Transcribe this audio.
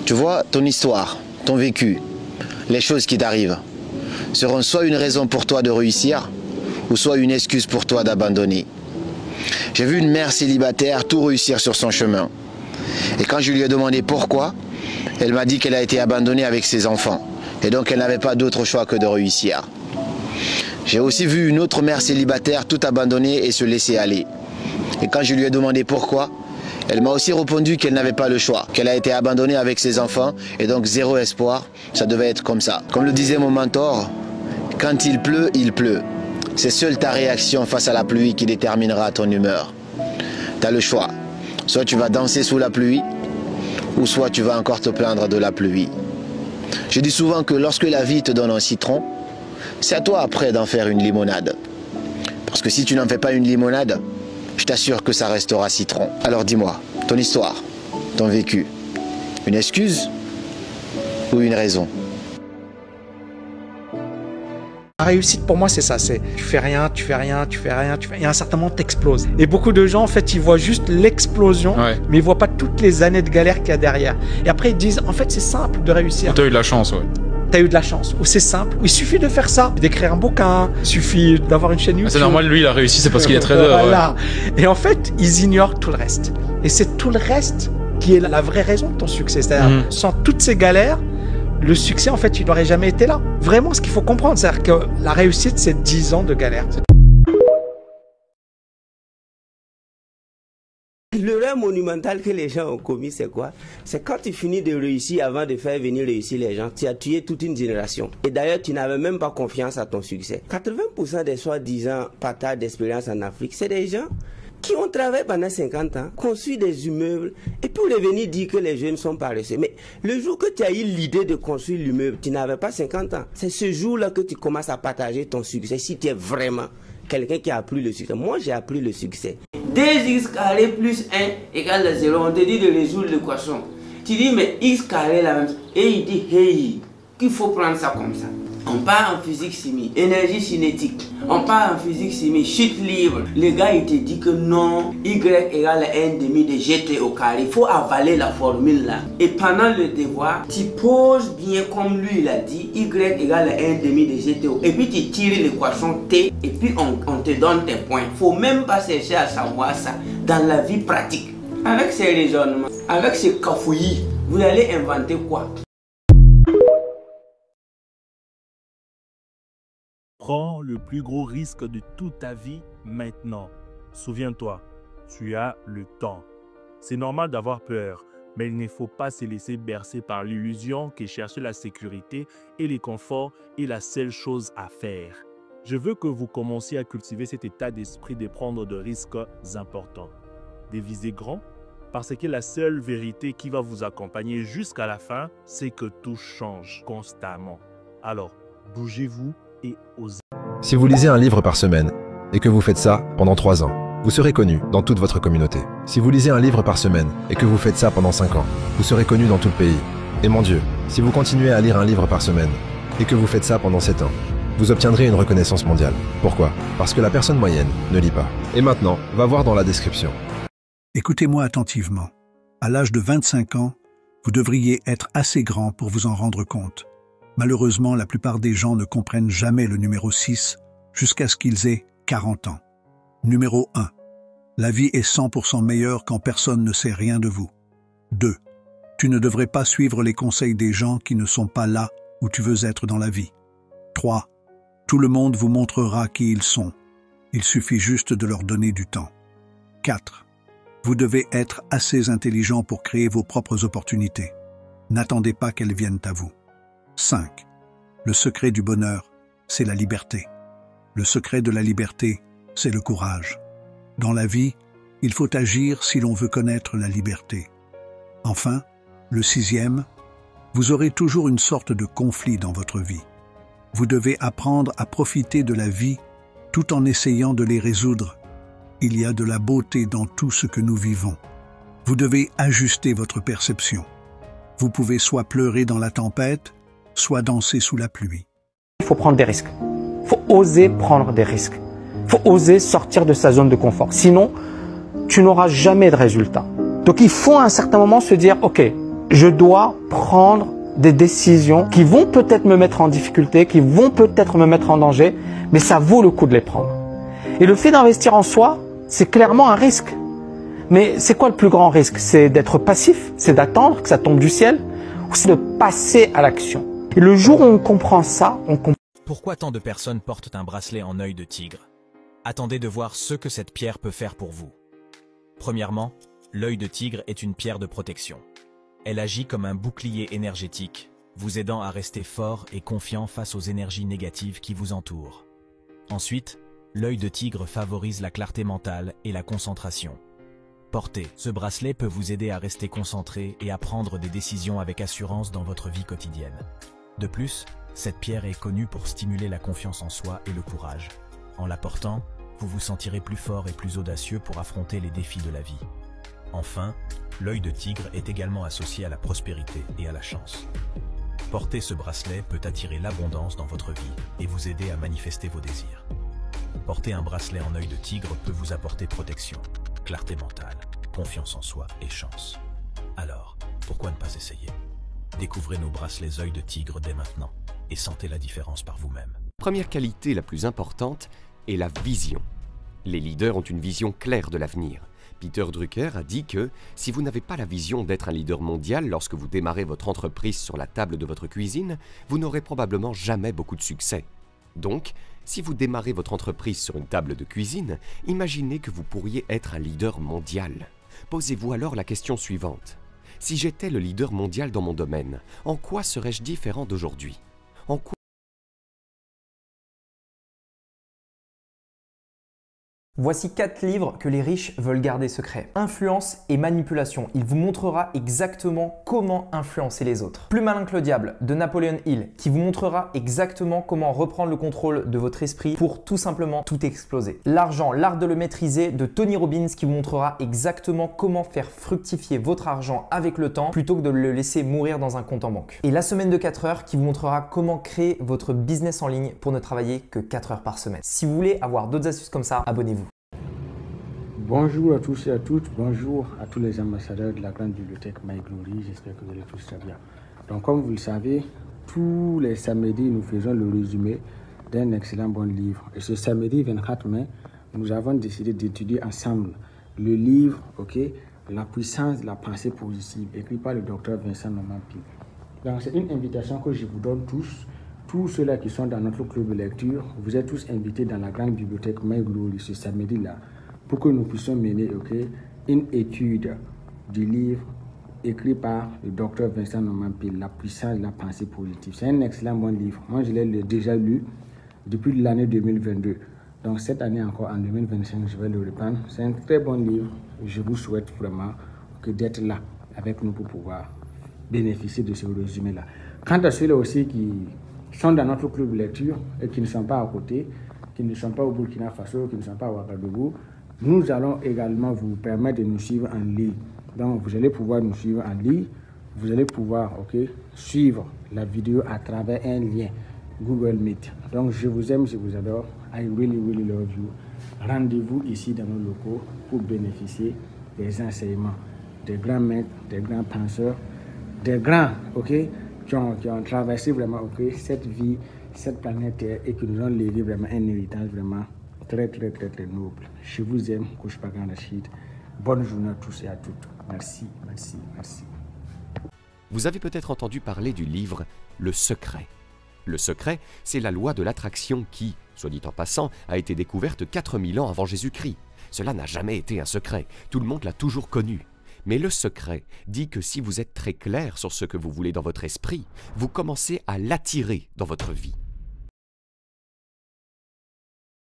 Tu vois, ton histoire, ton vécu, les choses qui t'arrivent seront soit une raison pour toi de réussir ou soit une excuse pour toi d'abandonner. J'ai vu une mère célibataire tout réussir sur son chemin. Et quand je lui ai demandé pourquoi, elle m'a dit qu'elle a été abandonnée avec ses enfants. Et donc elle n'avait pas d'autre choix que de réussir. J'ai aussi vu une autre mère célibataire tout abandonner et se laisser aller. Et quand je lui ai demandé pourquoi, elle m'a aussi répondu qu'elle n'avait pas le choix, qu'elle a été abandonnée avec ses enfants et donc zéro espoir, ça devait être comme ça. Comme le disait mon mentor, quand il pleut, il pleut. C'est seule ta réaction face à la pluie qui déterminera ton humeur. Tu as le choix. Soit tu vas danser sous la pluie, ou soit tu vas encore te plaindre de la pluie. Je dis souvent que lorsque la vie te donne un citron, c'est à toi après d'en faire une limonade. Parce que si tu n'en fais pas une limonade, je t'assure que ça restera citron. Alors dis-moi, ton histoire, ton vécu, une excuse ou une raison? La réussite pour moi c'est ça, c'est tu fais rien, tu fais rien, tu fais rien, et à un certain moment t'exploses. Et beaucoup de gens en fait ils voient juste l'explosion, mais ils voient pas toutes les années de galère qu'il y a derrière. Et après ils disent en fait c'est simple de réussir. T'as eu de la chance, ouais. T'as eu de la chance, ou c'est simple, ou il suffit de faire ça, d'écrire un bouquin, il suffit d'avoir une chaîne YouTube. C'est normal, lui il a réussi, c'est parce qu'il est trader. Voilà. Et en fait ils ignorent tout le reste. Et c'est tout le reste qui est la vraie raison de ton succès. C'est-à-dire sans toutes ces galères, le succès, en fait, il n'aurait jamais été là. Vraiment, ce qu'il faut comprendre, c'est que la réussite, c'est 10 ans de galère. L'erreur monumentale que les gens ont commis, c'est quoi? C'est quand tu finis de réussir avant de faire venir réussir les gens, tu as tué toute une génération. Et d'ailleurs, tu n'avais même pas confiance à ton succès. 80% des soi-disant partages d'expérience en Afrique, c'est des gens qui ont travaillé pendant 50 ans, construit des immeubles, et puis venir dire que les jeunes sont paresseux. Mais le jour que tu as eu l'idée de construire l'immeuble, tu n'avais pas 50 ans. C'est ce jour-là que tu commences à partager ton succès, si tu es vraiment quelqu'un qui a appris le succès. Moi, j'ai appris le succès. 2x carré plus 1 égale 0. On te dit de résoudre l'équation. Tu dis, mais x carré la même chose. Et il dit, hey, qu'il faut prendre ça comme ça. On part en physique chimie, énergie cinétique. On part en physique chimie, chute libre. Le gars, il te dit que non, y égale 1/2 de gt au carré. Il faut avaler la formule là. Et pendant le devoir, tu poses bien comme lui, il a dit, y égale 1/2 de gt au. Et puis tu tires l'équation t, et puis on te donne tes points. Il ne faut même pas chercher à savoir ça dans la vie pratique. Avec ces raisonnements, avec ces cafouillis, vous allez inventer quoi? Prends le plus gros risque de toute ta vie maintenant. Souviens-toi, tu as le temps. C'est normal d'avoir peur, mais il ne faut pas se laisser bercer par l'illusion que chercher la sécurité et le confort est la seule chose à faire. Je veux que vous commenciez à cultiver cet état d'esprit de prendre de risques importants, de viser grand, parce que la seule vérité qui va vous accompagner jusqu'à la fin, c'est que tout change constamment. Alors, bougez-vous et osez. Si vous lisez un livre par semaine et que vous faites ça pendant 3 ans, vous serez connu dans toute votre communauté. Si vous lisez un livre par semaine et que vous faites ça pendant 5 ans, vous serez connu dans tout le pays. Et mon Dieu, si vous continuez à lire un livre par semaine et que vous faites ça pendant 7 ans, vous obtiendrez une reconnaissance mondiale. Pourquoi? Parce que la personne moyenne ne lit pas. Et maintenant, va voir dans la description. Écoutez-moi attentivement. À l'âge de 25 ans, vous devriez être assez grand pour vous en rendre compte. Malheureusement, la plupart des gens ne comprennent jamais le numéro 6 jusqu'à ce qu'ils aient 40 ans. Numéro 1. La vie est 100% meilleure quand personne ne sait rien de vous. 2. Tu ne devrais pas suivre les conseils des gens qui ne sont pas là où tu veux être dans la vie. 3. Tout le monde vous montrera qui ils sont. Il suffit juste de leur donner du temps. 4. Vous devez être assez intelligent pour créer vos propres opportunités. N'attendez pas qu'elles viennent à vous. 5. Le secret du bonheur, c'est la liberté. Le secret de la liberté, c'est le courage. Dans la vie, il faut agir si l'on veut connaître la liberté. Enfin, le 6e, vous aurez toujours une sorte de conflit dans votre vie. Vous devez apprendre à profiter de la vie tout en essayant de les résoudre. Il y a de la beauté dans tout ce que nous vivons. Vous devez ajuster votre perception. Vous pouvez soit pleurer dans la tempête, soit danser sous la pluie. Il faut prendre des risques. Il faut oser prendre des risques. Il faut oser sortir de sa zone de confort. Sinon, tu n'auras jamais de résultat. Donc il faut à un certain moment se dire, ok, je dois prendre des décisions qui vont peut-être me mettre en difficulté, qui vont peut-être me mettre en danger, mais ça vaut le coup de les prendre. Et le fait d'investir en soi, c'est clairement un risque. Mais c'est quoi le plus grand risque? C'est d'être passif, c'est d'attendre que ça tombe du ciel, ou c'est de passer à l'action. Et le jour où on comprend ça, on comprend. Pourquoi tant de personnes portent un bracelet en œil de tigre? Attendez de voir ce que cette pierre peut faire pour vous. Premièrement, l'œil de tigre est une pierre de protection. Elle agit comme un bouclier énergétique, vous aidant à rester fort et confiant face aux énergies négatives qui vous entourent. Ensuite, l'œil de tigre favorise la clarté mentale et la concentration. Porter ce bracelet peut vous aider à rester concentré et à prendre des décisions avec assurance dans votre vie quotidienne. De plus, cette pierre est connue pour stimuler la confiance en soi et le courage. En la portant, vous vous sentirez plus fort et plus audacieux pour affronter les défis de la vie. Enfin, l'œil de tigre est également associé à la prospérité et à la chance. Porter ce bracelet peut attirer l'abondance dans votre vie et vous aider à manifester vos désirs. Porter un bracelet en œil de tigre peut vous apporter protection, clarté mentale, confiance en soi et chance. Alors, pourquoi ne pas essayer? Découvrez nos bracelets œil de tigre dès maintenant et sentez la différence par vous-même. Première qualité la plus importante est la vision. Les leaders ont une vision claire de l'avenir. Peter Drucker a dit que si vous n'avez pas la vision d'être un leader mondial lorsque vous démarrez votre entreprise sur la table de votre cuisine, vous n'aurez probablement jamais beaucoup de succès. Donc, si vous démarrez votre entreprise sur une table de cuisine, imaginez que vous pourriez être un leader mondial. Posez-vous alors la question suivante. Si j'étais le leader mondial dans mon domaine, en quoi serais-je différent d'aujourd'hui? En quoi Voici 4 livres que les riches veulent garder secrets. Influence et manipulation. Il vous montrera exactement comment influencer les autres. Plus malin que le diable de Napoleon Hill qui vous montrera exactement comment reprendre le contrôle de votre esprit pour tout simplement tout exploser. L'argent, l'art de le maîtriser de Tony Robbins qui vous montrera exactement comment faire fructifier votre argent avec le temps plutôt que de le laisser mourir dans un compte en banque. Et la semaine de 4 heures qui vous montrera comment créer votre business en ligne pour ne travailler que 4 heures par semaine. Si vous voulez avoir d'autres astuces comme ça, abonnez-vous. Bonjour à tous et à toutes, bonjour à tous les ambassadeurs de la grande bibliothèque My Glory, j'espère que vous allez tous très bien. Donc comme vous le savez, tous les samedis nous faisons le résumé d'un excellent bon livre. Et ce samedi 24 mai, nous avons décidé d'étudier ensemble le livre, La puissance de la pensée positive, écrit par le docteur Vincent Normand Peale. Donc c'est une invitation que je vous donne tous ceux-là qui sont dans notre club de lecture, vous êtes tous invités dans la grande bibliothèque My Glory ce samedi-là, pour que nous puissions mener une étude du livre écrit par le docteur Vincent Normand Peale, La puissance de la pensée positive. C'est un excellent bon livre. Moi, je l'ai déjà lu depuis l'année 2022. Donc, cette année encore, en 2025, je vais le reprendre. C'est un très bon livre. Je vous souhaite vraiment d'être là avec nous pour pouvoir bénéficier de ce résumé-là. Quant à ceux-là aussi qui sont dans notre club de lecture et qui ne sont pas à côté, qui ne sont pas au Burkina Faso, qui ne sont pas à Ouagadougou, nous allons également vous permettre de nous suivre en ligne. Donc, vous allez pouvoir nous suivre en ligne. Vous allez pouvoir suivre la vidéo à travers un lien Google Meet. Donc, je vous aime, je vous adore. I really, really love you. Rendez-vous ici dans nos locaux pour bénéficier des enseignements des grands maîtres, des grands penseurs, des grands qui ont traversé vraiment cette vie, cette planète Terre et qui nous ont légué vraiment un héritage vraiment très noble. Je vous aime, Coach Pagan Rachid. Bonne journée à tous et à toutes. Merci. Vous avez peut-être entendu parler du livre Le Secret. Le Secret, c'est la loi de l'attraction qui, soit dit en passant, a été découverte 4000 ans avant Jésus-Christ. Cela n'a jamais été un secret, tout le monde l'a toujours connu. Mais le secret dit que si vous êtes très clair sur ce que vous voulez dans votre esprit, vous commencez à l'attirer dans votre vie.